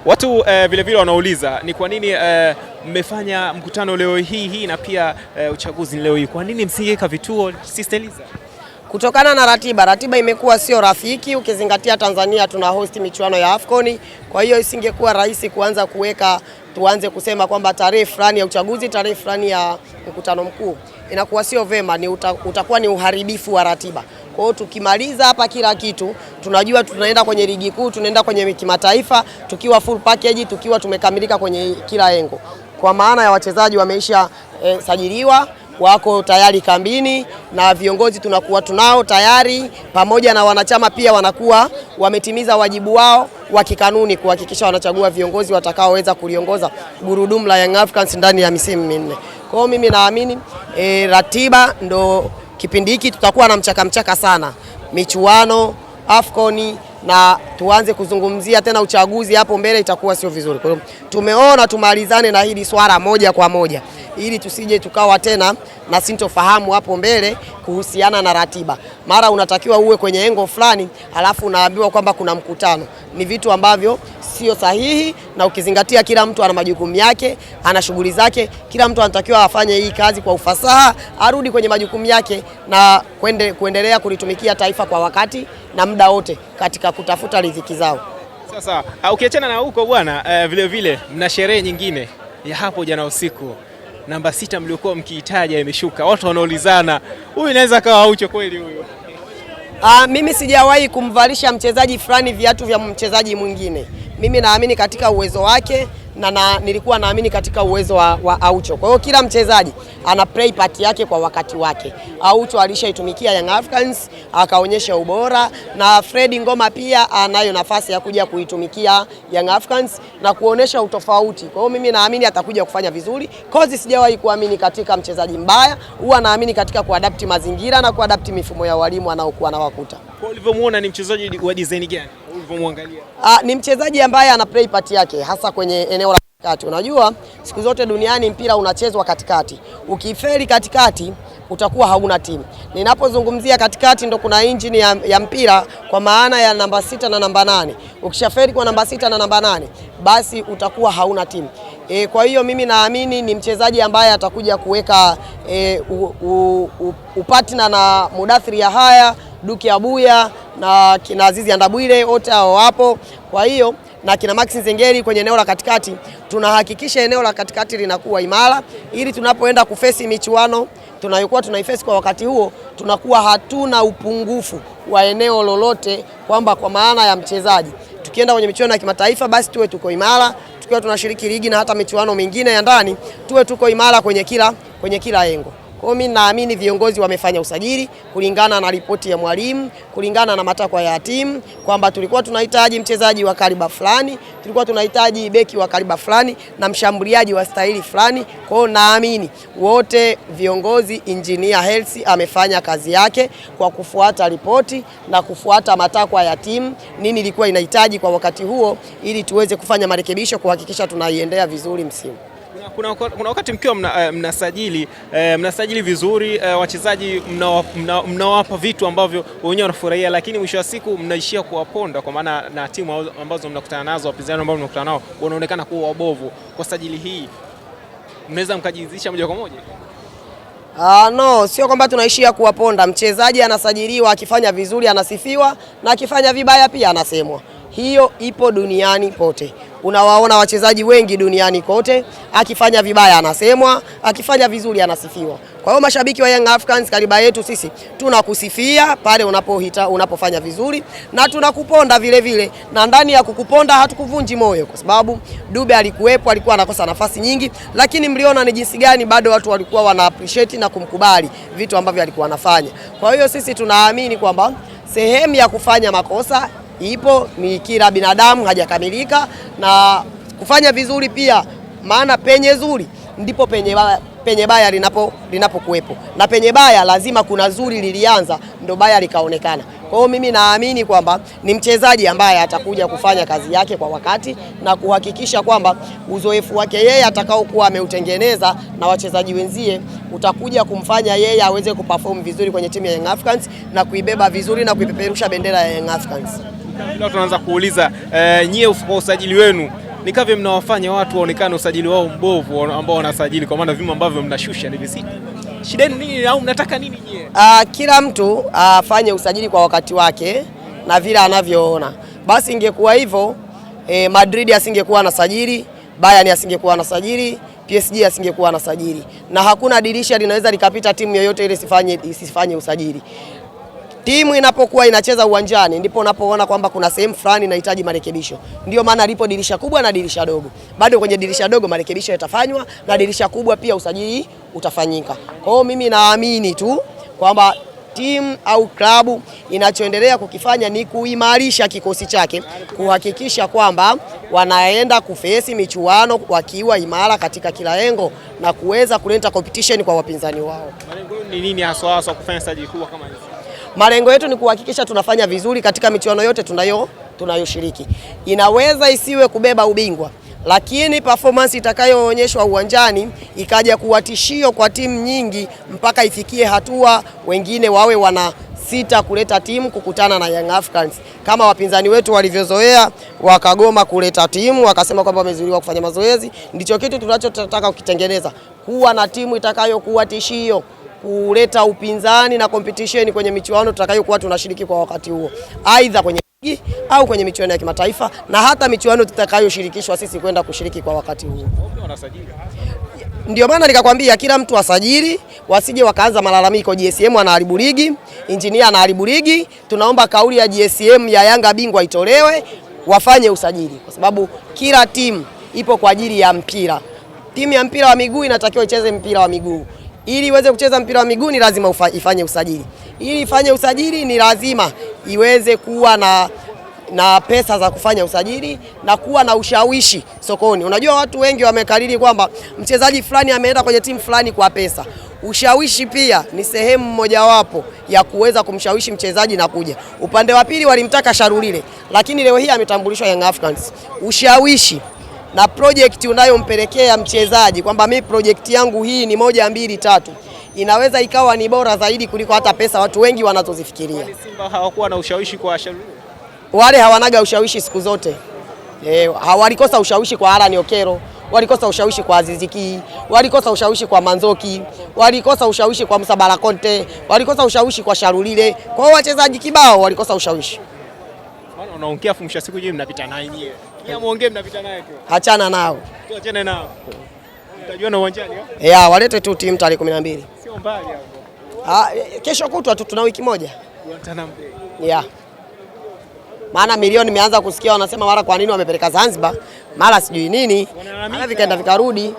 Watu vile vile wanauliza ni kwa nini mmefanya mkutano leo hii na pia uchaguzi leo hii. Kwa nini msingeweka vituo Sister Eliza? Kutokana na ratiba imekuwa sio rafiki, ukizingatia Tanzania tuna host michuano ya AFCON. Kwa hiyo isingekuwa rahisi kuanza tuanze kusema kwamba tarehe fulani ya uchaguzi, tarehe fulani ya mkutano mkuu. Inakuwa sio vema, utakuwa ni uharibifu wa ratiba. Kwa hiyo tukimaliza hapa kila kitu, tunajua tunaenda kwenye ligi kuu, tunaenda kwenye kimataifa, tukiwa full package, tukiwa tumekamilika kwenye kila engo. Kwa maana ya wachezaji wameisha sajiliwa, wako tayari kambini, na viongozi tunakuwa tunao tayari, pamoja na wanachama pia wanakuwa wametimiza wajibu wao wa kikanuni kuhakikisha wanachagua viongozi watakaoweza kuliongoza gurudumu la Young Africans ndani ya misimu minne. Kwa hiyo mimi naamini ratiba ndo kipindi hiki tutakuwa na mchaka sana michuano AFCON, na tuanze kuzungumzia tena uchaguzi hapo mbele itakuwa sio vizuri. Kwa hiyo tumeona tumalizane na hili swala moja kwa moja, ili tusije tukawa tena na sintofahamu hapo mbele kuhusiana na ratiba. Mara unatakiwa uwe kwenye engo fulani alafu unaambiwa kwamba kuna mkutano. Ni vitu ambavyo sio sahihi, na ukizingatia kila mtu ana majukumu yake, ana shughuli zake, kila mtu anatakiwa afanye hii kazi kwa ufasaha, arudi kwenye majukumu yake na kuendelea kulitumikia taifa kwa wakati na muda wote katika kutafuta riziki zao. Sasa ukiachana na huko bwana, vile vile mna sherehe nyingine ya hapo jana usiku. Namba 6 mliokuwa mkiitaja imeshuka. Watu wanaulizana, huyu inaweza kawa Aucho kweli huyo? Mimi sijawahi kumvalisha mchezaji fulani viatu vya mchezaji mwingine. Mimi naamini katika uwezo wake na nilikuwa naamini katika uwezo wa Aucho. Kwa hiyo kila mchezaji ana play part yake kwa wakati wake. Aucho alishaitumikia Young Africans akaonyesha ubora, na Fred Ngoma pia anayo nafasi ya kuja kuitumikia Young Africans na kuonesha utofauti. Kwa hiyo mimi naamini atakuja kufanya vizuri. Kozi sijawahi kuamini katika mchezaji mbaya, huwa naamini katika kuadapti mazingira na kuadapti mifumo ya walimu anaokuwa anawakuta. Kwa ulivyomuona ni mchezaji wa design gani? Ulivyomwangalia? Ni mchezaji ambaye ana play part yake hasa kwenye eneo la katikati. Unajua siku zote duniani mpira unachezwa katikati. Ukifeli katikati utakuwa hauna timu. Ninapozungumzia katikati ndo kuna injini ya mpira, kwa maana ya namba 6 na namba 8. Ukishafeli kwa namba 6 na namba 8, basi utakuwa hauna timu. Kwa hiyo mimi naamini ni mchezaji ambaye atakuja kuweka upatina na Mudathiri Yahaya, Duki Abuya na kina Azizi Andabwile, wote hao wapo. Kwa hiyo na kina Max Nzengeri kwenye eneo la katikati, tunahakikisha eneo la katikati linakuwa imara, ili tunapoenda kufesi michuano tunayokuwa tunaifesi kwa wakati huo, tunakuwa hatuna upungufu wa eneo lolote, kwamba kwa maana ya mchezaji tukienda kwenye michuano ya kimataifa basi tuwe tuko imara, tukiwa tunashiriki ligi na hata michuano mingine ya ndani tuwe tuko imara kwenye kila engo. Kwa hiyo mimi naamini viongozi wamefanya usajili kulingana na ripoti ya mwalimu, kulingana na matakwa ya timu, kwamba tulikuwa tunahitaji mchezaji wa kaliba fulani, tulikuwa tunahitaji beki wa kaliba fulani na mshambuliaji wa staili fulani. Kwa hiyo naamini wote viongozi, Engineer Hersi amefanya kazi yake kwa kufuata ripoti na kufuata matakwa ya timu, nini ilikuwa inahitaji kwa wakati huo, ili tuweze kufanya marekebisho kuhakikisha tunaiendea vizuri msimu. Kuna wakati mkiwa mnasajili vizuri, wachezaji mnawapa vitu ambavyo wenyewe wanafurahia, lakini mwisho wa siku mnaishia kuwaponda, kwa maana na timu ambazo mnakutana nazo, wapinzani ambao mnakutana nao wanaonekana kuwa wabovu. Kwa sajili hii mnaweza mkajiridhisha moja kwa moja? No, sio kwamba tunaishia kuwaponda. Mchezaji anasajiliwa akifanya vizuri anasifiwa, na akifanya vibaya pia anasemwa. Hiyo ipo duniani pote. Unawaona wachezaji wengi duniani kote, akifanya vibaya anasemwa, akifanya vizuri anasifiwa. Kwa hiyo mashabiki wa Young Africans, kariba yetu sisi tunakusifia pale unapofanya vizuri, na tunakuponda vile vile, na ndani ya kukuponda hatukuvunji moyo, kwa sababu Dube alikuwepo, alikuwa anakosa nafasi nyingi, lakini mliona ni jinsi gani bado watu walikuwa wana appreciate na kumkubali vitu ambavyo alikuwa anafanya. Kwa hiyo sisi tunaamini kwamba sehemu ya kufanya makosa ipo, ni kila binadamu hajakamilika, na kufanya vizuri pia, maana penye zuri ndipo penye baya linapokuwepo, na penye baya lazima kuna zuri lilianza ndo baya likaonekana. Kwa hiyo mimi naamini kwamba ni mchezaji ambaye atakuja kufanya kazi yake kwa wakati na kuhakikisha kwamba uzoefu wake yeye atakaokuwa ameutengeneza na wachezaji wenzie utakuja kumfanya yeye aweze kuperform vizuri kwenye timu ya Young Africans na kuibeba vizuri na kuipeperusha bendera ya Young Africans. Leo tunaanza kuuliza nyie kwa usajili wenu ni kama mnawafanya watu waonekane usajili wao mbovu ambao wanasajili, kwa maana vyuma ambavyo mnashusha ni vizito. Shida ni nini au mnataka nini nyie? Kila mtu afanye usajili kwa wakati wake na vile anavyoona. Basi ingekuwa hivyo Madrid asingekuwa anasajili, Bayern asingekuwa anasajili, PSG asingekuwa anasajili. Na hakuna dirisha linaweza likapita timu yoyote ile isifanye usajili. Timu inapokuwa inacheza uwanjani ndipo unapoona kwamba kuna sehemu fulani inahitaji marekebisho. Ndio maana lipo dirisha kubwa na dirisha dogo. Bado kwenye dirisha dogo marekebisho yatafanywa na dirisha kubwa pia usajili utafanyika. Kwa hiyo mimi naamini tu kwamba timu au klabu inachoendelea kukifanya ni kuimarisha kikosi chake, kuhakikisha kwamba wanaenda kufesi michuano wakiwa imara katika kila engo na kuweza kuleta competition kwa wapinzani wao. Malengo ni nini hasa kufanya sajili kubwa kama hizi? Malengo yetu ni kuhakikisha tunafanya vizuri katika michuano yote tunayoshiriki. Inaweza isiwe kubeba ubingwa, lakini performance itakayoonyeshwa uwanjani ikaja kuwa tishio kwa timu nyingi mpaka ifikie hatua wengine wawe wana sita kuleta timu kukutana na Young Africans. Kama wapinzani wetu walivyozoea wakagoma kuleta timu, wakasema kwamba wamezuiliwa kufanya mazoezi. Ndicho kitu tunachotaka kukitengeneza, kuwa na timu itakayokuwa tishio, kuleta upinzani na competition kwenye michuano tutakayokuwa tunashiriki kwa wakati huo, aidha kwenye ligi au kwenye michuano ya kimataifa na hata michuano tutakayoshirikishwa sisi kwenda kushiriki kwa wakati huo. Ndio maana nikakwambia kila mtu asajili, wasije wakaanza malalamiko GSM anaharibu ligi, Engineer anaharibu ligi. Tunaomba kauli ya GSM ya Yanga bingwa itolewe, wafanye usajili, kwa sababu kila timu ipo kwa ajili ya mpira. Timu ya mpira wa miguu inatakiwa icheze mpira wa miguu. Ili iweze kucheza mpira wa miguu ni lazima ifanye usajili. Ili ifanye usajili ni lazima iweze kuwa na pesa za kufanya usajili na kuwa na ushawishi sokoni. Unajua watu wengi wamekariri kwamba mchezaji fulani ameenda kwenye timu fulani kwa pesa. Ushawishi pia ni sehemu mojawapo ya kuweza kumshawishi mchezaji na kuja. Upande wa pili walimtaka Sharulile, lakini leo hii ametambulishwa Young Africans. Ushawishi na project unayompelekea mchezaji kwamba mimi project yangu hii ni 1 2 3 inaweza ikawa ni bora zaidi kuliko hata pesa watu wengi wanazozifikiria. Wale Simba hawakuwa na ushawishi kwa Sharulile. Wale hawanaga ushawishi siku zote. Walikosa ushawishi kwa Alan Okero, walikosa ushawishi kwa Aziziki, walikosa ushawishi kwa Manzoki, walikosa ushawishi kwa Musa Balakonte, walikosa ushawishi kwa Sharulile. Kwa hiyo wachezaji kibao walikosa ushawishi. Bwana unaongea fungisha siku nyingi mnapita naye nyie. Nyie muongee mnapita naye tu. Achana nao. Tuachane nao. Mtajuana uwanjani walete tu timu tarehe 12. Sio mbali hapo. Kesho kutwa tu tuna wiki moja. Guantanamo. Maana milioni nimeanza kusikia wanasema mara kwa nini wamepeleka Zanzibar, mara sijui nini. Mara vikaenda vikarudi.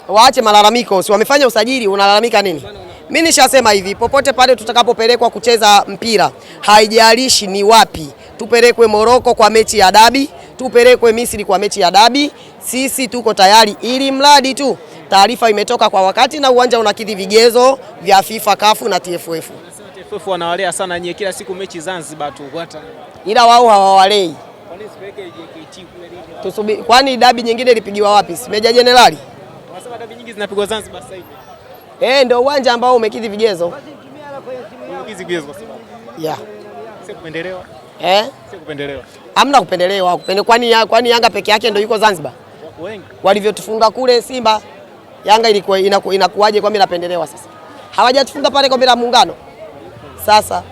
Waache malalamiko, si wamefanya usajili unalalamika nini? Mimi nishasema hivi, popote pale tutakapopelekwa kucheza mpira, haijalishi ni wapi. Tupelekwe Morocco kwa mechi ya dabi, tupelekwe Misri kwa mechi ya dabi, sisi tuko tayari, ili mradi tu taarifa imetoka kwa wakati na uwanja unakidhi vigezo vya FIFA, CAF na TFF. TFF wanawalea sana nyie, kila siku mechi Zanzibar tu ila wao hawawalei. Kwani sipeke JKT kule nini? Tusubiri, kwani dabi nyingine ilipigiwa wapi? Meja Jenerali. Wanasema dabi nyingi zinapigwa Zanzibar sasa hivi. Ndio uwanja ambao umekidhi vigezo. Umekidhi vigezo kwa sababu. Sio kupendelewa. Sio kupendelewa. Hamna kupendelewa. Kwani Yanga peke yake ndio yuko Zanzibar? Wako wengi. Walivyotufunga kule Simba, Yanga ilikuwa inakuaje kwa mimi napendelewa sasa? Hawajatufunga pale Kombe la Muungano. Sasa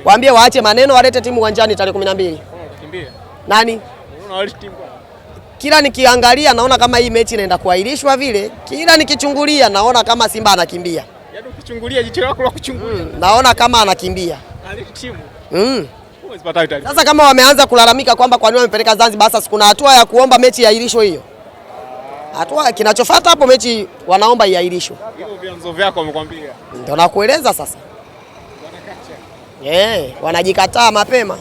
waambie waache maneno, walete timu uwanjani tarehe 12. Nani? Kila nikiangalia naona kama hii mechi inaenda kuahirishwa vile. Kila nikichungulia naona kama Simba anakimbia. Yaani ukichungulia jicho lako la kuchungulia. Naona kama anakimbia. Timu. Sasa kama wameanza kulalamika kwamba kwa nini wamepeleka Zanzibar, sasa kuna hatua ya kuomba mechi iahirishwe hiyo. Hatua kinachofuata hapo mechi wanaomba iahirishwe. Hivyo vyanzo vyako wamekwambia. Ndio nakueleza sasa. Wanajikataa mapema.